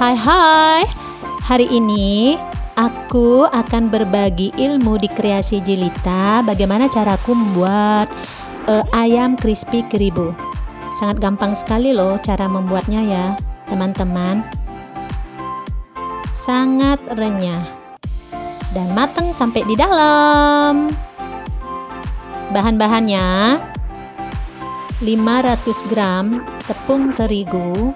Hai hai, hari ini aku akan berbagi ilmu di Kreasi Jelita. Bagaimana caraku membuat ayam crispy keribu. Sangat gampang sekali loh cara membuatnya ya teman-teman. Sangat renyah dan matang sampai di dalam. Bahan-bahannya 500 gram tepung terigu,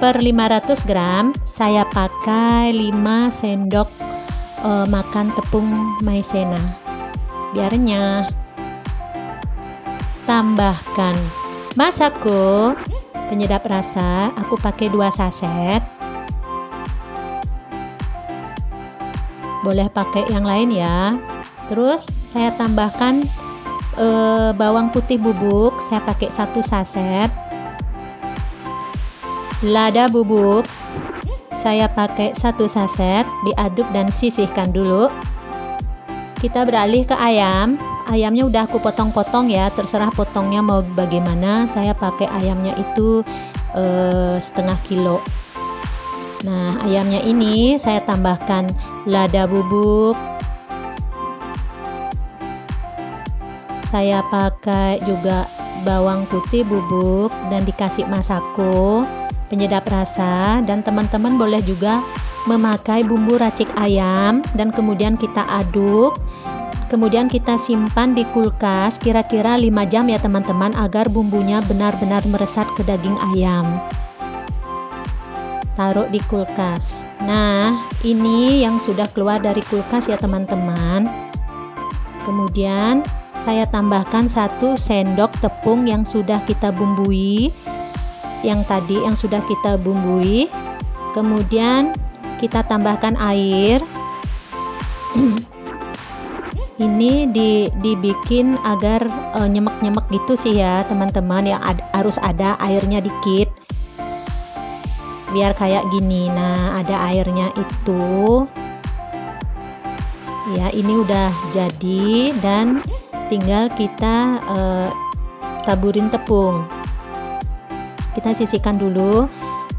per 500 gram saya pakai 5 sendok makan tepung maizena biar renyah. Tambahkan Masako penyedap rasa, aku pakai 2 saset. Boleh pakai yang lain ya. Terus saya tambahkan bawang putih bubuk, saya pakai 1 saset. Lada bubuk saya pakai 1 saset, diaduk dan sisihkan dulu. Kita beralih ke ayam. Ayamnya udah aku potong-potong ya, terserah potongnya mau bagaimana. Saya pakai ayamnya itu setengah kilo. Nah, ayamnya ini saya tambahkan lada bubuk. Saya pakai juga bawang putih bubuk dan dikasih Masako penyedap rasa, dan teman-teman boleh juga memakai bumbu racik ayam dan kemudian kita aduk, kemudian kita simpan di kulkas kira-kira 5 jam ya teman-teman, agar bumbunya benar-benar meresap ke daging ayam. Taruh di kulkas. Nah, ini yang sudah keluar dari kulkas ya teman-teman. Kemudian saya tambahkan 1 sendok tepung yang sudah kita bumbui, yang tadi yang sudah kita bumbui. Kemudian kita tambahkan air. Ini dibikin agar nyemek-nyemek gitu sih ya teman-teman, yang harus ada airnya dikit biar kayak gini. Nah, ada airnya itu ya. Ini udah jadi dan tinggal kita taburin tepung. Kita sisihkan dulu.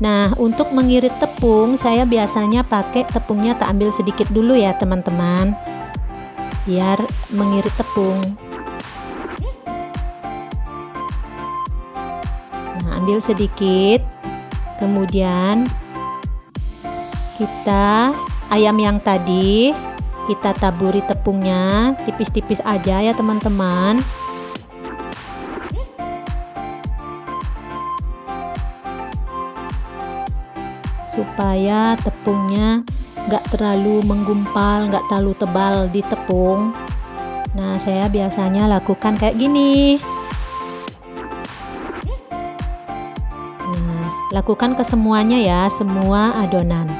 Nah, untuk mengirit tepung saya biasanya pakai tepungnya tak ambil sedikit dulu ya teman-teman, biar mengirit tepung. Nah, ambil sedikit. Kemudian kita ayam yang tadi kita taburi tepungnya tipis-tipis aja ya teman-teman. Supaya tepungnya nggak terlalu menggumpal, nggak terlalu tebal di tepung. Nah, saya biasanya lakukan kayak gini. Nah, lakukan ke semuanya ya, semua adonan.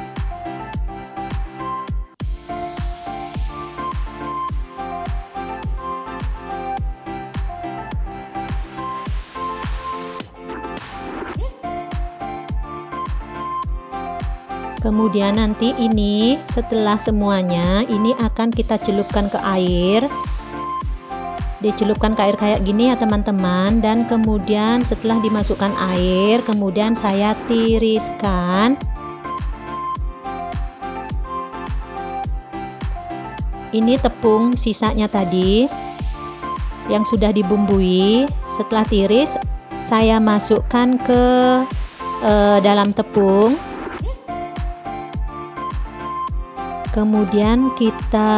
Kemudian nanti ini setelah semuanya ini akan kita celupkan ke air. Dicelupkan ke air kayak gini ya teman-teman, dan kemudian setelah dimasukkan air, kemudian saya tiriskan. Ini tepung sisanya tadi yang sudah dibumbui. Setelah tiris, saya masukkan ke dalam tepung. Kemudian kita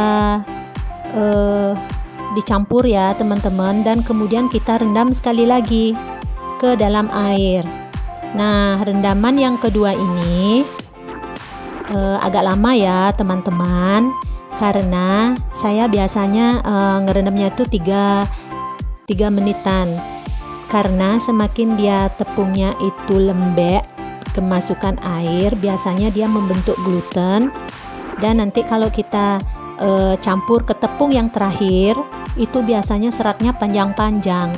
dicampur ya teman-teman, dan kemudian kita rendam sekali lagi ke dalam air. Nah, rendaman yang kedua ini agak lama ya teman-teman, karena saya biasanya ngerendamnya itu 3 menitan, karena semakin dia tepungnya itu lembek kemasukan air, biasanya dia membentuk gluten. Dan nanti kalau kita campur ke tepung yang terakhir, itu biasanya seratnya panjang-panjang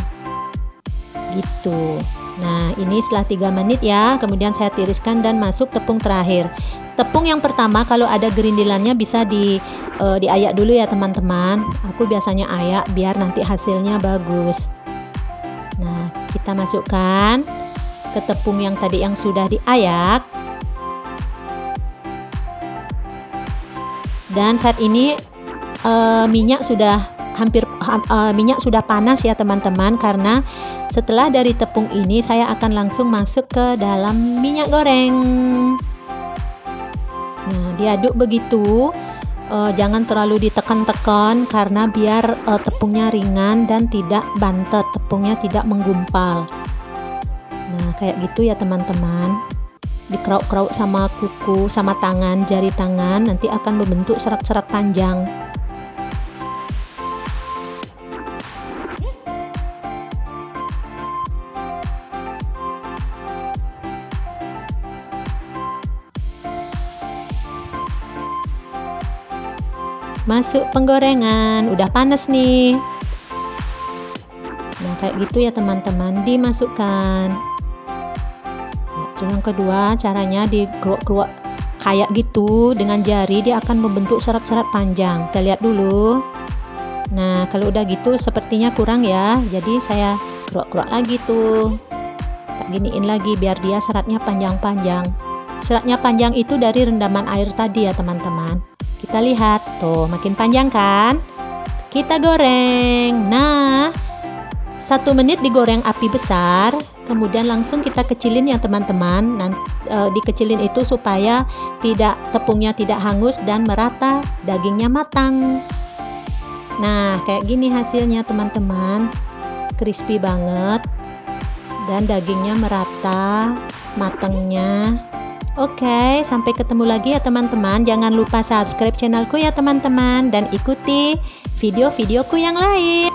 gitu. Nah, ini setelah 3 menit ya, kemudian saya tiriskan dan masuk tepung terakhir. Tepung yang pertama kalau ada gerindilannya bisa diayak dulu ya teman-teman. Aku biasanya ayak biar nanti hasilnya bagus. Nah, kita masukkan ke tepung yang tadi yang sudah diayak. Dan saat ini minyak sudah minyak sudah panas ya teman-teman, karena setelah dari tepung ini saya akan langsung masuk ke dalam minyak goreng. Nah, diaduk begitu, jangan terlalu ditekan-tekan karena biar tepungnya ringan dan tidak bantet, tepungnya tidak menggumpal. Nah, kayak gitu ya teman-teman. Dikeruk-keruk sama kuku, sama tangan, jari tangan, nanti akan membentuk serat-serat panjang. Masuk penggorengan, udah panas nih. Nah, kayak gitu ya teman-teman, dimasukkan. Nah, yang kedua, caranya digeruk-geruk kayak gitu dengan jari, dia akan membentuk serat-serat panjang. Kita lihat dulu. Nah, kalau udah gitu sepertinya kurang ya, jadi saya geruk-geruk lagi tuh. Tak giniin lagi biar dia seratnya panjang-panjang. Seratnya panjang itu dari rendaman air tadi ya teman-teman. Kita lihat, tuh makin panjang kan? Kita goreng. Nah, 1 menit digoreng api besar, kemudian langsung kita kecilin ya teman-teman. Dikecilin itu supaya tepungnya tidak hangus dan merata, dagingnya matang. Nah, kayak gini hasilnya teman-teman. Crispy banget dan dagingnya merata, matangnya. Oke, sampai ketemu lagi ya teman-teman. Jangan lupa subscribe channelku ya teman-teman, dan ikuti video-videoku yang lain.